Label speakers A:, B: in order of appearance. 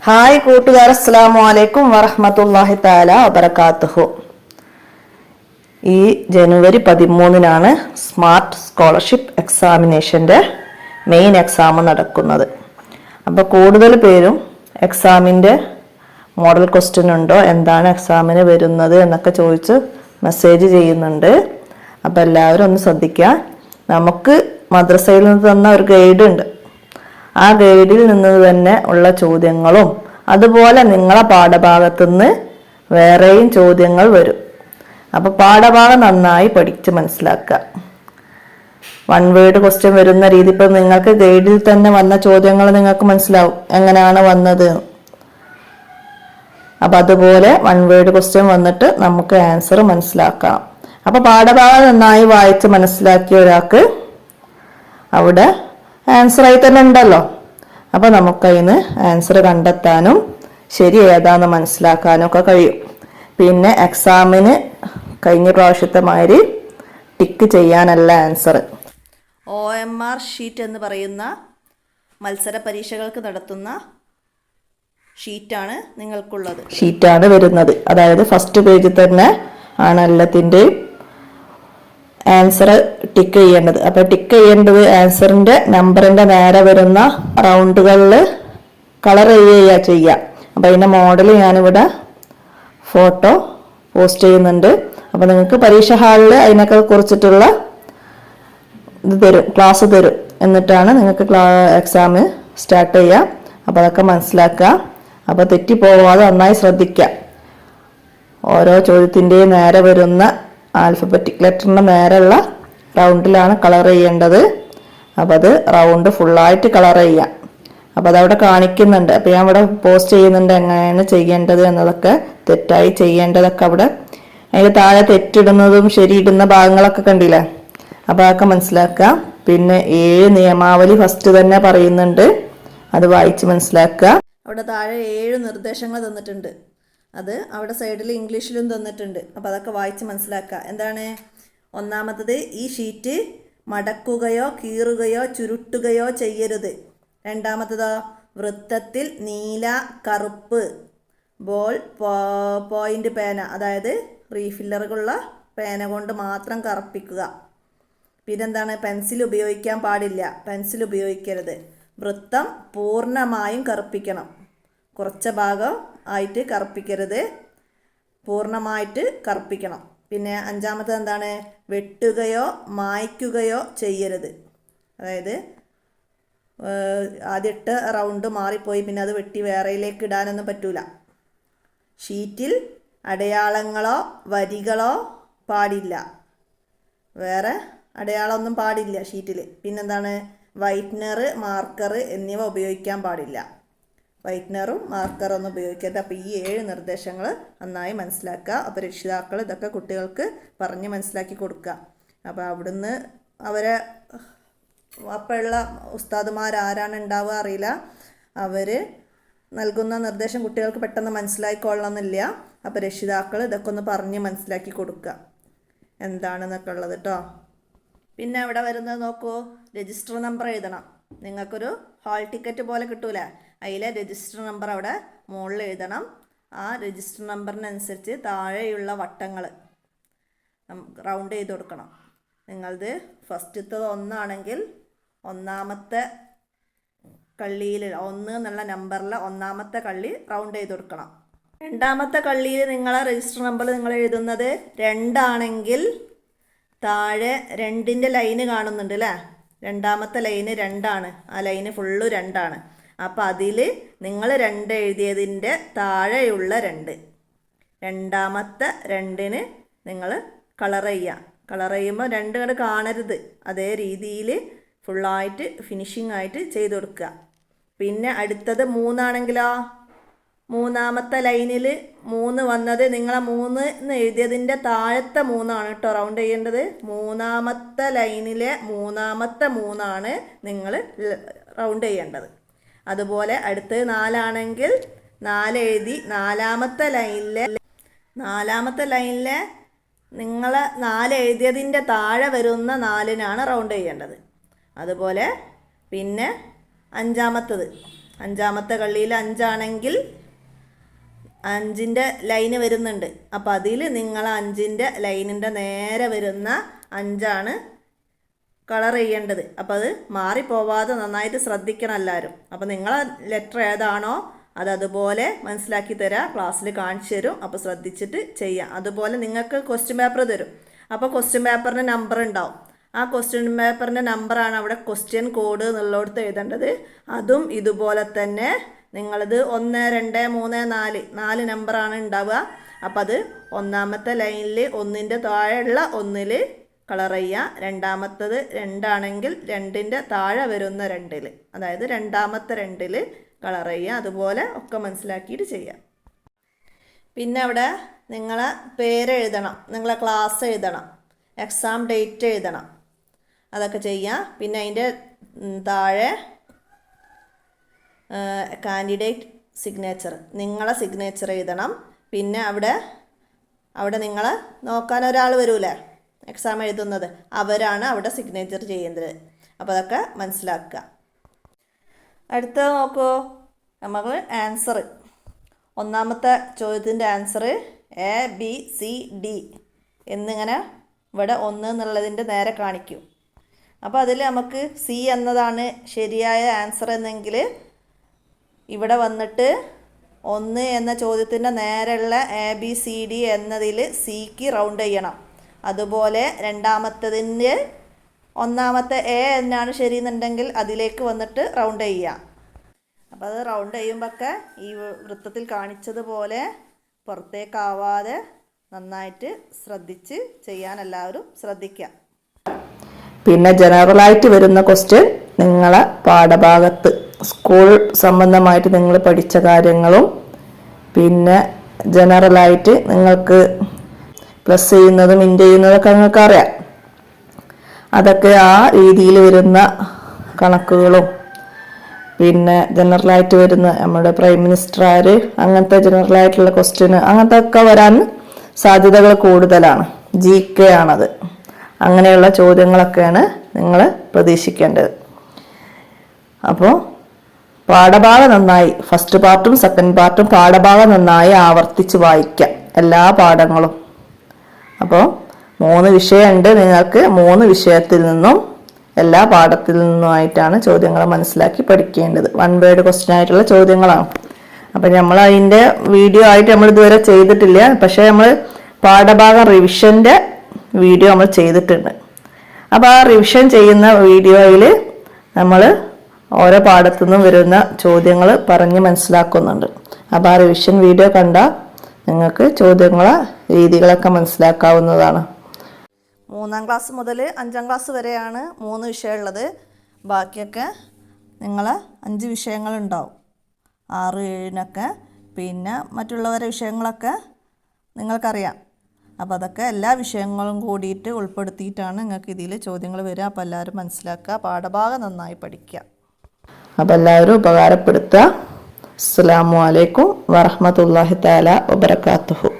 A: Hi കൂട്ടുകാർ, അസ്സലാമു അലൈക്കും വറഹ്മത്തുള്ളാഹി തആല വബറകാതുഹു. ഈ ജനുവരി 13-നാണ് സ്മാർട്ട് സ്കോളർഷിപ്പ് എക്സാമിനേഷൻ്റെ മെയിൻ എക്സാം നടക്കുന്നത്. അപ്പോൾ കൂടുതൽ പേരും എക്സാമിൻ്റെ മോഡൽ ക്വസ്റ്റ്യൻ ഉണ്ടോ, എന്താണ് എക്സാമിന് വരുന്നത് എന്നൊക്കെ ചോദിച്ച് മെസ്സേജ് ചെയ്യുന്നുണ്ട്. അപ്പോൾ എല്ലാവരും ഒന്ന് ശ്രദ്ധിക്കുക. നമുക്ക് മദ്രസയിൽ നിന്ന് തന്ന ഒരു ഗൈഡ് ഉണ്ട്. ആ ഗൈഡിൽ നിന്ന് തന്നെ ഉള്ള ചോദ്യങ്ങളും അതുപോലെ നിങ്ങളെ പാഠഭാഗത്തു നിന്ന് വേറെയും ചോദ്യങ്ങൾ വരും. അപ്പോൾ പാഠഭാഗം നന്നായി പഠിച്ച് മനസ്സിലാക്കുക. വൺ വേർഡ് ക്വസ്റ്റ്യൻ വരുന്ന രീതി ഇപ്പം നിങ്ങൾക്ക് ഗൈഡിൽ തന്നെ വന്ന ചോദ്യങ്ങൾ നിങ്ങൾക്ക് മനസ്സിലാവും എങ്ങനെയാണ് വന്നത്. അപ്പം അതുപോലെ വൺ വേർഡ് ക്വസ്റ്റ്യൻ വന്നിട്ട് നമുക്ക് ആൻസർ മനസ്സിലാക്കാം. അപ്പോൾ പാഠഭാഗം നന്നായി വായിച്ച് മനസ്സിലാക്കിയ ഒരാൾക്ക് അവിടെ ആൻസറായി തന്നെ ഉണ്ടല്ലോ. അപ്പോൾ നമുക്കതിന് ആൻസർ കണ്ടെത്താനും ശരി ഏതാന്ന് മനസ്സിലാക്കാനും ഒക്കെ കഴിയും. പിന്നെ എക്സാമിന് കഴിഞ്ഞ പ്രാവശ്യത്തെ മാതിരി ടിക്ക് ചെയ്യാനല്ല ആൻസർ. OMR ഷീറ്റ് എന്ന് പറയുന്ന മത്സര പരീക്ഷകൾക്ക് നടത്തുന്ന ഷീറ്റാണ് നിങ്ങൾക്കുള്ളത്. ഷീറ്റാണ് വരുന്നത്. അതായത് ഫസ്റ്റ് പേജിൽ തന്നെ ആണ് എല്ലാത്തിൻ്റെയും ആൻസർ ടിക്ക് ചെയ്യേണ്ടത്. അപ്പോൾ ടിക്ക് ചെയ്യേണ്ടത് ആൻസറിൻ്റെ നമ്പറിൻ്റെ നേരെ വരുന്ന റൗണ്ടുകളിൽ കളർ ചെയ്യുക. അപ്പോൾ അതിൻ്റെ മോഡൽ ഞാനിവിടെ ഫോട്ടോ പോസ്റ്റ് ചെയ്യുന്നുണ്ട്. അപ്പോൾ നിങ്ങൾക്ക് പരീക്ഷ ഹാളിൽ അതിനൊക്കെ കുറിച്ചിട്ടുള്ള ഇത് തരും, ക്ലാസ് തരും. എന്നിട്ടാണ് നിങ്ങൾക്ക് എക്സാം സ്റ്റാർട്ട് ചെയ്യുക. അപ്പോൾ അതൊക്കെ മനസ്സിലാക്കുക. അപ്പോൾ തെറ്റിപ്പോവാതെ നന്നായി ശ്രദ്ധിക്കുക. ഓരോ ചോദ്യത്തിൻ്റെയും നേരെ വരുന്ന ആൽഫബറ്റിക് ലെറ്ററിൻ്റെ നേരെയുള്ള റൗണ്ടിലാണ് കളർ ചെയ്യേണ്ടത്. അപ്പോൾ അത് റൗണ്ട് ഫുള്ളായിട്ട് കളർ ചെയ്യാം. അപ്പോൾ അതവിടെ കാണിക്കുന്നുണ്ട്. അപ്പോൾ ഞാൻ ഇവിടെ പോസ്റ്റ് ചെയ്യുന്നുണ്ട് എങ്ങനെയാണ് ചെയ്യേണ്ടത് എന്നതൊക്കെ. തെറ്റായി ചെയ്യേണ്ടതൊക്കെ അവിടെ അതിൻ്റെ താഴെ തെറ്റിടുന്നതും ശരിയിടുന്ന ഭാഗങ്ങളൊക്കെ കണ്ടില്ലേ. അപ്പോൾ അതൊക്കെ മനസ്സിലാക്കുക. പിന്നെ 7 നിയമാവലി ഫസ്റ്റ് തന്നെ പറയുന്നുണ്ട്, അത് വായിച്ച് മനസ്സിലാക്കുക. അവിടെ താഴെ 7 നിർദ്ദേശങ്ങൾ തന്നിട്ടുണ്ട്. അത് അവിടെ സൈഡിൽ ഇംഗ്ലീഷിലും തന്നിട്ടുണ്ട്. അപ്പോൾ അതൊക്കെ വായിച്ച് മനസ്സിലാക്കുക. എന്താണ്? ഒന്നാമത്തത്, ഈ ഷീറ്റ് മടക്കുകയോ കീറുകയോ ചുരുട്ടുകയോ ചെയ്യരുത്. രണ്ടാമത്തതോ, വൃത്തത്തിൽ നീല, കറുപ്പ് ബോൾ പോയിന്റ് പേന, അതായത് റീഫില്ലറുകളുള്ള പേന കൊണ്ട് മാത്രം കറുപ്പിക്കുക. പിന്നെന്താണ്? പെൻസിൽ ഉപയോഗിക്കാൻ പാടില്ല, പെൻസിൽ ഉപയോഗിക്കരുത്. വൃത്തം പൂർണ്ണമായും കറുപ്പിക്കണം, കുറച്ച ഭാഗം ആയിട്ട് കറുപ്പിക്കരുത്, പൂർണ്ണമായിട്ട് കറുപ്പിക്കണം. പിന്നെ അഞ്ചാമത്തത് എന്താണ്? വെട്ടുകയോ മായ്ക്കുകയോ ചെയ്യരുത്. അതായത് ആദ്യത്തെ റൗണ്ട് മാറിപ്പോയി പിന്നെ അത് വെട്ടി വേറെയിലേക്ക് ഇടാനൊന്നും പറ്റൂല. ഷീറ്റിൽ അടയാളങ്ങളോ വരികളോ പാടില്ല, വേറെ അടയാളമൊന്നും പാടില്ല ഷീറ്റിൽ. പിന്നെന്താണ്? വൈറ്റ്നർ, മാർക്കർ എന്നിവ ഉപയോഗിക്കാൻ പാടില്ല. വൈറ്റ്നറും മാർക്കറൊന്നും ഉപയോഗിക്കരുത്. അപ്പോൾ ഈ 7 നിർദ്ദേശങ്ങൾ നന്നായി മനസ്സിലാക്കുക. അപ്പോൾ രക്ഷിതാക്കൾ ഇതൊക്കെ കുട്ടികൾക്ക് പറഞ്ഞ് മനസ്സിലാക്കി കൊടുക്കുക. അപ്പോൾ അവിടുന്ന് അവരെ അപ്പോഴുള്ള ഉസ്താദുമാരാരാണ് ഉണ്ടാവുക അറിയില്ല, അവർ നൽകുന്ന നിർദ്ദേശം കുട്ടികൾക്ക് പെട്ടെന്ന് മനസ്സിലാക്കിക്കൊള്ളണമെന്നില്ല. അപ്പോൾ രക്ഷിതാക്കൾ ഇതൊക്കെ ഒന്ന് പറഞ്ഞ് മനസ്സിലാക്കി കൊടുക്കുക എന്താണെന്നൊക്കെ ഉള്ളത് കേട്ടോ. പിന്നെ അവിടെ വരുന്നത് നോക്കൂ, രജിസ്റ്റർ നമ്പർ എഴുതണം. നിങ്ങൾക്കൊരു ഹാൾ ടിക്കറ്റ് പോലെ കിട്ടൂലേ, അതിലെ രജിസ്റ്റർ നമ്പർ അവിടെ മുകളിൽ എഴുതണം. ആ രജിസ്റ്റർ നമ്പറിനനുസരിച്ച് താഴെയുള്ള വട്ടങ്ങൾ റൗണ്ട് ചെയ്ത് കൊടുക്കണം. നിങ്ങളത് ഫസ്റ്റത്തത് 1 ആണെങ്കിൽ ഒന്നാമത്തെ കള്ളിയിൽ 1 എന്നുള്ള നമ്പറിൽ ഒന്നാമത്തെ കള്ളി റൗണ്ട് ചെയ്ത് കൊടുക്കണം. രണ്ടാമത്തെ കള്ളിയിൽ നിങ്ങളെ രജിസ്റ്റർ നമ്പർ നിങ്ങൾ എഴുതുന്നത് 2 ആണെങ്കിൽ താഴെ 2ൻ്റെ ലൈന് കാണുന്നുണ്ട് അല്ലേ. രണ്ടാമത്തെ ലൈന് 2 ആണ്, ആ ലൈന് ഫുള്ള് 2 ആണ്. അപ്പോൾ അതിൽ നിങ്ങൾ 2 എഴുതിയതിൻ്റെ താഴെയുള്ള 2, രണ്ടാമത്തെ 2-ന് നിങ്ങൾ കളർ ചെയ്യുക. കളർ ചെയ്യുമ്പോൾ 2 കണ്ട് കാണരുത്, അതേ രീതിയിൽ ഫുള്ളായിട്ട് ഫിനിഷിംഗ് ആയിട്ട് ചെയ്ത് കൊടുക്കുക. പിന്നെ അടുത്തത് 3 ആണെങ്കിലോ, മൂന്നാമത്തെ ലൈനിൽ 3 വന്നത് നിങ്ങളെ 3 എന്ന് എഴുതിയതിൻ്റെ താഴത്തെ 3 ആണ് കേട്ടോ റൗണ്ട് ചെയ്യേണ്ടത്. മൂന്നാമത്തെ ലൈനിലെ മൂന്നാമത്തെ 3 ആണ് നിങ്ങൾ റൗണ്ട് ചെയ്യേണ്ടത്. അതുപോലെ അടുത്തത് 4 ആണെങ്കിൽ 4 എഴുതി നാലാമത്തെ ലൈനിലെ നിങ്ങൾ 4 എഴുതിയതിൻ്റെ താഴെ വരുന്ന 4-നാണ് റൗണ്ട് ചെയ്യേണ്ടത്. അതുപോലെ പിന്നെ അഞ്ചാമത്തത് അഞ്ചാമത്തെ കള്ളിയിൽ 5 ആണെങ്കിൽ 5ൻ്റെ ലൈന് വരുന്നുണ്ട്. അപ്പോൾ അതിൽ നിങ്ങൾ 5ൻ്റെ ലൈനിൻ്റെ നേരെ വരുന്ന 5 കളർ ചെയ്യേണ്ടത്. അപ്പോൾ അത് മാറിപ്പോവാതെ നന്നായിട്ട് ശ്രദ്ധിക്കണം എല്ലാവരും. അപ്പോൾ നിങ്ങളെ ലെറ്റർ ഏതാണോ അതുപോലെ മനസ്സിലാക്കി തരാം, ക്ലാസ്സിൽ കാണിച്ചു തരും. അപ്പോൾ ശ്രദ്ധിച്ചിട്ട് ചെയ്യാം. അതുപോലെ നിങ്ങൾക്ക് ക്വസ്റ്റ്യൻ പേപ്പർ തരും. അപ്പോൾ ക്വസ്റ്റ്യൻ പേപ്പറിൻ്റെ നമ്പർ ഉണ്ടാവും. ആ ക്വസ്റ്റ്യൻ പേപ്പറിൻ്റെ നമ്പറാണ് അവിടെ ക്വസ്റ്റ്യൻ കോഡ് എന്നുള്ളിടത്ത് എഴുതേണ്ടത്. അതും ഇതുപോലെ തന്നെ നിങ്ങളത് 1, 2, 3, 4 നമ്പറാണ് ഉണ്ടാവുക. അപ്പം അത് ഒന്നാമത്തെ ലൈനിൽ 1ൻ്റെ താഴെയുള്ള 1ൽ കളർ ചെയ്യുക. രണ്ടാമത്തത് 2 ആണെങ്കിൽ 2ൻ്റെ താഴെ വരുന്ന 2ൽ, അതായത് രണ്ടാമത്തെ 2ൽ കളർ ചെയ്യുക. അതുപോലെ ഒക്കെ മനസ്സിലാക്കിയിട്ട് ചെയ്യുക. പിന്നെ അവിടെ നിങ്ങളെ പേര് എഴുതണം, നിങ്ങളെ ക്ലാസ് എഴുതണം, എക്സാം ഡേറ്റ് എഴുതണം. അതൊക്കെ ചെയ്യാം. പിന്നെ അതിൻ്റെ താഴെ കാൻഡിഡേറ്റ് സിഗ്നേച്ചർ, നിങ്ങളെ സിഗ്നേച്ചർ എഴുതണം. പിന്നെ അവിടെ നിങ്ങളെ നോക്കാൻ ഒരാൾ വരൂലേ എക്സാം എഴുതുന്നത്, അവരാണ് അവിടെ സിഗ്നേച്ചർ ചെയ്യുന്നത്. അപ്പോൾ അതൊക്കെ മനസ്സിലാക്കുക. അടുത്ത നോക്കൂ, നമ്മൾ ആൻസർ, ഒന്നാമത്തെ ചോദ്യത്തിൻ്റെ ആൻസർ ABCD എന്നിങ്ങനെ ഇവിടെ 1 എന്നുള്ളതിൻ്റെ നേരെ കാണിക്കും. അപ്പോൾ അതിൽ നമുക്ക് C എന്നതാണ് ശരിയായ ആൻസർ എന്നെങ്കിൽ ഇവിടെ വന്നിട്ട് 1 എന്ന ചോദ്യത്തിൻ്റെ നേരെയുള്ള ABCD എന്നതിൽ Cക്ക് റൗണ്ട് ചെയ്യണം. അതുപോലെ രണ്ടാമത്തതിൻ്റെ ഒന്നാമത്തെ A എന്നാണ് ശരി എന്നുണ്ടെങ്കിൽ അതിലേക്ക് വന്നിട്ട് റൗണ്ട് ചെയ്യുക. അപ്പോൾ അത് റൗണ്ട് ചെയ്യുമ്പോഴൊക്കെ ഈ വൃത്തത്തിൽ കാണിച്ചതുപോലെ പുറത്തേക്കാവാതെ നന്നായിട്ട് ശ്രദ്ധിച്ച് ചെയ്യാൻ എല്ലാവരും ശ്രദ്ധിക്കുക.
B: പിന്നെ ജനറലായിട്ട് വരുന്ന ക്വസ്റ്റ്യൻ നിങ്ങളെ പാഠഭാഗത്ത് സ്കൂൾ സംബന്ധമായിട്ട് നിങ്ങൾ പഠിച്ച കാര്യങ്ങളും പിന്നെ ജനറലായിട്ട് നിങ്ങൾക്ക് പ്ലസ് ചെയ്യുന്നതും ഇൻറ്റു ചെയ്യുന്നതൊക്കെ നിങ്ങൾക്ക് അറിയാം. അതൊക്കെ ആ രീതിയിൽ വരുന്ന കണക്കുകളും പിന്നെ ജനറലായിട്ട് വരുന്ന നമ്മുടെ പ്രൈം മിനിസ്റ്റർ ആര്, അങ്ങനത്തെ ജനറലായിട്ടുള്ള ക്വസ്റ്റ്യൻ അങ്ങനത്തെ ഒക്കെ വരാൻ സാധ്യതകൾ കൂടുതലാണ്. GK ആണത്. അങ്ങനെയുള്ള ചോദ്യങ്ങളൊക്കെയാണ് നിങ്ങൾ പ്രതീക്ഷിക്കേണ്ടത്. അപ്പോൾ പാഠഭാഗം നന്നായി, ഫസ്റ്റ് പാർട്ടും സെക്കൻഡ് പാർട്ടും പാഠഭാഗം നന്നായി ആവർത്തിച്ച് വായിക്കാം എല്ലാ പാഠങ്ങളും. അപ്പോൾ 3 വിഷയമുണ്ട്. നിങ്ങൾക്ക് 3 വിഷയത്തിൽ നിന്നും എല്ലാ പാഠത്തിൽ നിന്നുമായിട്ടാണ് ചോദ്യങ്ങൾ മനസ്സിലാക്കി പഠിക്കേണ്ടത്. 1 വേർഡ് ക്വസ്റ്റ്യൻ ആയിട്ടുള്ള ചോദ്യങ്ങളാണ്. അപ്പം നമ്മൾ അതിൻ്റെ വീഡിയോ ആയിട്ട് നമ്മൾ ഇതുവരെ ചെയ്തിട്ടില്ല. പക്ഷേ നമ്മൾ പാഠഭാഗം റിവിഷൻ്റെ വീഡിയോ നമ്മൾ ചെയ്തിട്ടുണ്ട്. അപ്പോൾ ആ റിവിഷൻ ചെയ്യുന്ന വീഡിയോയിൽ നമ്മൾ ഓരോ പാഠത്തു നിന്നും വരുന്ന ചോദ്യങ്ങൾ പറഞ്ഞ് മനസ്സിലാക്കുന്നുണ്ട്. അപ്പോൾ ആ റിവിഷൻ വീഡിയോ കണ്ടാൽ നിങ്ങൾക്ക് ചോദ്യങ്ങളെ രീതികളൊക്കെ മനസ്സിലാക്കാവുന്നതാണ്.
A: 3ാം ക്ലാസ് മുതൽ 5ാം ക്ലാസ് വരെയാണ് 3 വിഷയമുള്ളത്. ബാക്കിയൊക്കെ നിങ്ങൾ 5 വിഷയങ്ങളുണ്ടാവും, 6, 7നൊക്കെ. പിന്നെ മറ്റുള്ളവരെ വിഷയങ്ങളൊക്കെ നിങ്ങൾക്കറിയാം. അപ്പോൾ അതൊക്കെ എല്ലാ വിഷയങ്ങളും കൂടിയിട്ട് ഉൾപ്പെടുത്തിയിട്ടാണ് നിങ്ങൾക്ക് ഇതിൽ ചോദ്യങ്ങൾ വരിക. അപ്പോൾ എല്ലാവരും മനസ്സിലാക്കുക, പാഠഭാഗം നന്നായി പഠിക്കുക.
B: അപ്പോൾ എല്ലാവരും ഉപകാരപ്പെടുത്തുക. അസ്സലാമു അലൈക്കും വറഹ്മത്തുള്ളാഹി തആല വബറകാതുഹു.